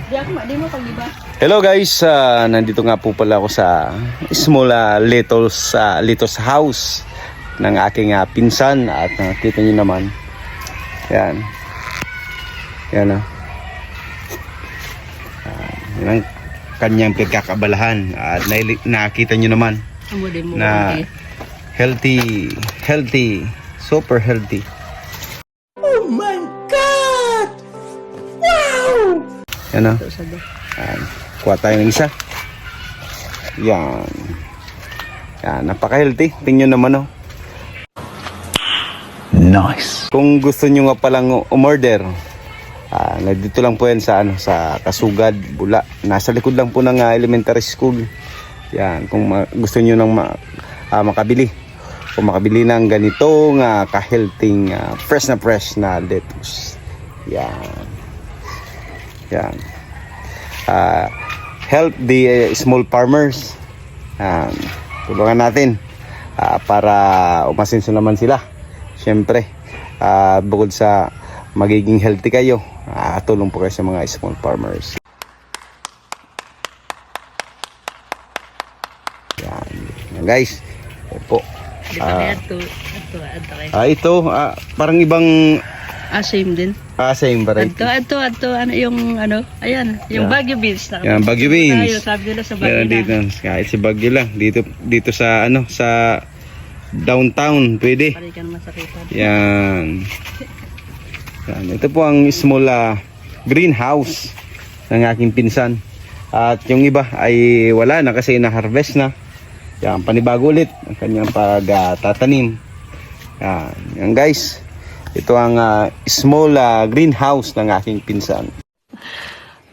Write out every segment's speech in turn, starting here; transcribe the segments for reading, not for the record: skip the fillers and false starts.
Hello guys, nandito nga po pala ako sa small Little's house ng aking pinsan at nakita nyo naman. Yan. Yan yan ang kanyang pagkakabalahan at nakita nyo naman na healthy, super healthy. Oh my God! Wow! Yan kuha tayo ng isa. Yan. Yan, napaka-healthy. Tingnan naman Nice. Kung gusto nyo nga palang umorder, nandito lang po yan sa sa Kasugad, Bula. Nasa likod lang po ng elementary school. Yan, kung gusto nyo nang makabili. Kung makabili ng ganitong ka-healthy, fresh na lettuce. Yan. Yan. Help the small farmers. Tulungan natin para umasenso naman sila. Siyempre, bukod sa magiging healthy kayo, tulong po kayo sa mga small farmers. Yan. Yan guys. Ito po. Ito, parang ibang same din. Same variety. Ito, ano yung ayan, yung Baguio beans. Yan, Baguio beans. Tayo, sabi nila sa Baguio Meron dito, kahit sa Baguio lang. Dito sa sa downtown, pwede. Parikan masakitan. Yan. Yan. Ito po ang small greenhouse ng aking pinsan. At yung iba ay wala na kasi na-harvest na. Yan, panibago ulit ang kanyang pagtatanim. Yan. Yan guys. Ito ang small greenhouse ng aking pinsan.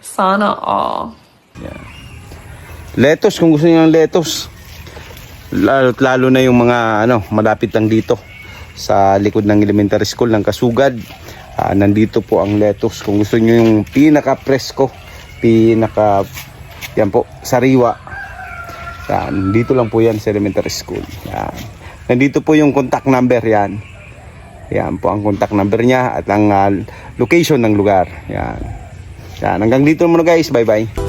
Sana all. Yan. Lettuce, kung gusto niyo ng lettuce. Lalo na yung mga malapit lang dito sa likod ng elementary school ng Kasugad. Nandito po ang lettuce. Kung gusto niyo yung pinaka-presko, yan po, sariwa. Yan, dito lang po yan sa elementary school. Yan. Nandito po yung contact number yan. Yan po ang contact number niya at ang location ng lugar. Yan. Yan, hanggang dito muna guys. Bye bye.